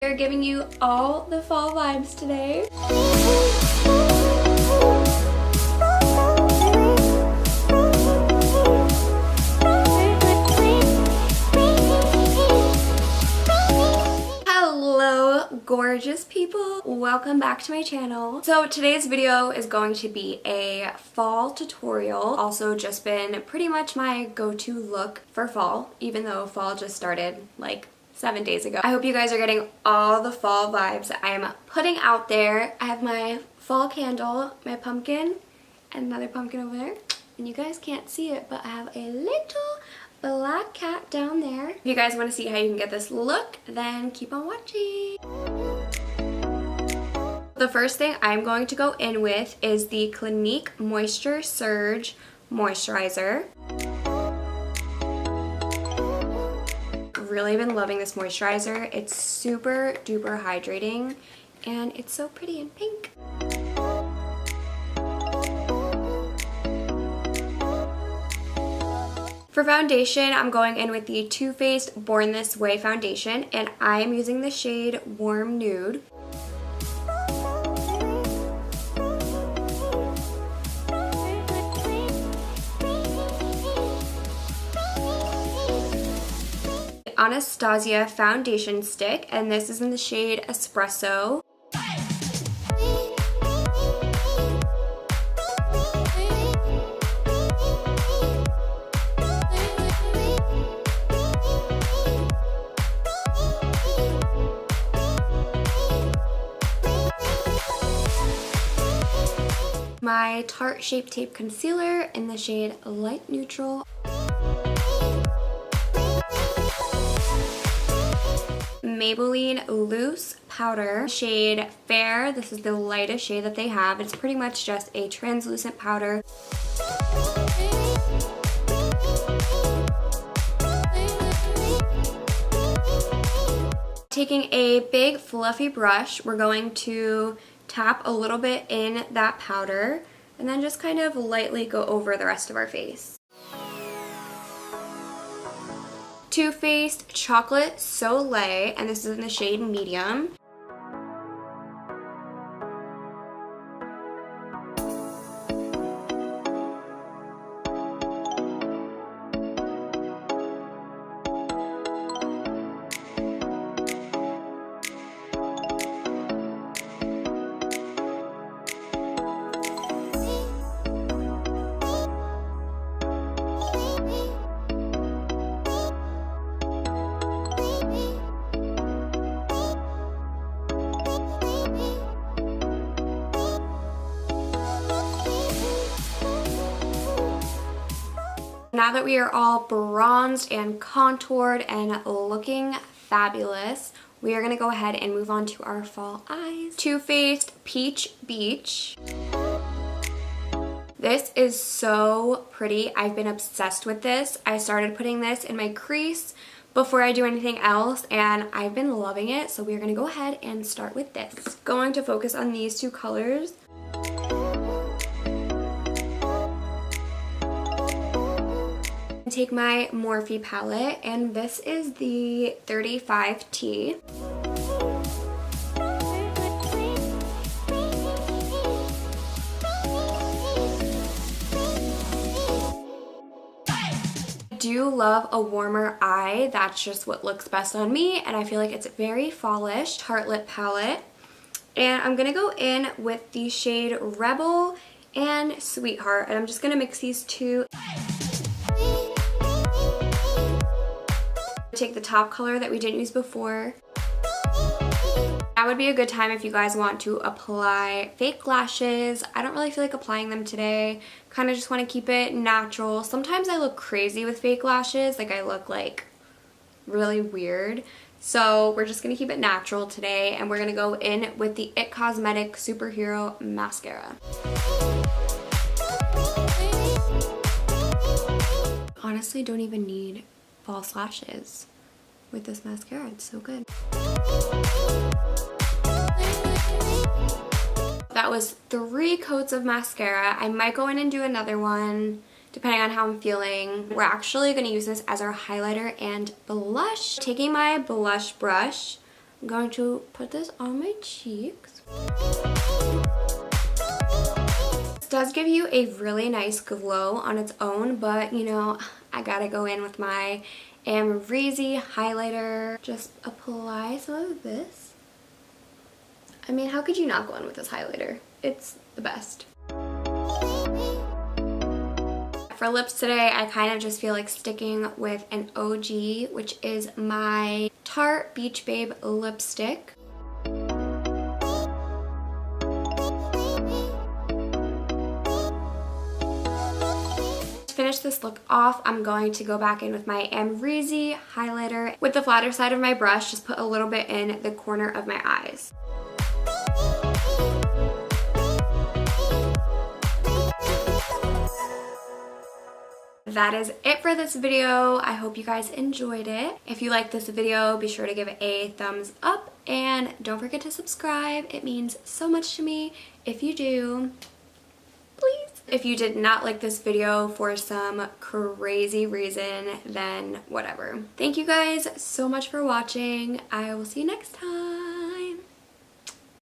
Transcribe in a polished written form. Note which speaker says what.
Speaker 1: We're giving you all the fall vibes today. Hello, gorgeous people. Welcome back to my channel. So today's video is going to be a fall tutorial. Also just been pretty much my go-to look for fall, even though fall just started like 7 days ago. I hope you guys are getting all the fall vibes that I am putting out there. I have my fall candle, my pumpkin, and another pumpkin over there. And you guys can't see it, but I have a little black cat down there. If you guys want to see how you can get this look, then keep on watching. The first thing I'm going to go in with is the Clinique Moisture Surge Moisturizer. Really been loving this moisturizer. It's super duper hydrating and it's so pretty and pink. For foundation, I'm going in with the Too Faced Born This Way foundation, and I am using the shade Warm Nude. Anastasia foundation stick, and this is in the shade Espresso. My Tarte Shape Tape concealer in the shade Light Neutral. Maybelline Loose Powder, shade Fair. This is the lightest shade that they have. It's pretty much just a translucent powder. Taking a big fluffy brush, we're going to tap a little bit in that powder and then just kind of lightly go over the rest of our face. Too Faced Chocolate Soleil, and this is in the shade Medium. Now that we are all bronzed and contoured and looking fabulous, we are going to go ahead and move on to our fall eyes. Too Faced Peach Beach. This is so pretty. I've been obsessed with this. I started putting this in my crease before I do anything else, and I've been loving it. So we're going to go ahead and start with this. Going to focus on these two colors. Take my Morphe palette, and this is the 35T. I do love a warmer eye. That's just what looks best on me, and I feel like it's very fallish. Tarte Lip palette, and I'm gonna go in with the shade Rebel and Sweetheart, and I'm just gonna mix these two. Take the top color that we didn't use before. That would be a good time if you guys want to apply fake lashes. I don't really feel like applying them today. Kind of just want to keep it natural. Sometimes I look crazy with fake lashes, like I look like really weird. So we're just going to keep it natural today, and we're going to go in with the It Cosmetics Superhero Mascara. Honestly, don't even need false lashes with this mascara. It's so good. That was 3 coats of mascara. I might go in and do another one depending on how I'm feeling. We're actually going to use this as our highlighter and blush. Taking my blush brush, I'm going to put this on my cheeks. This does give you a really nice glow on its own, but you know, I gotta go in with my enquiries highlighter. Just apply some of this. I mean, how could you not go in with this highlighter? It's the best. For lips today, I kind of just feel like sticking with an OG, which is my Tarte Beach Babe lipstick. To finish this look off, I'm going to go back in with my enquiries highlighter. With the flatter side of my brush, just put a little bit in the corner of my eyes. That is it for this video. I hope you guys enjoyed it. If you liked this video, be sure to give it a thumbs up and don't forget to subscribe. It means so much to me. If you do, please. If you did not like this video for some crazy reason, then whatever. Thank you guys so much for watching. I will see you next time.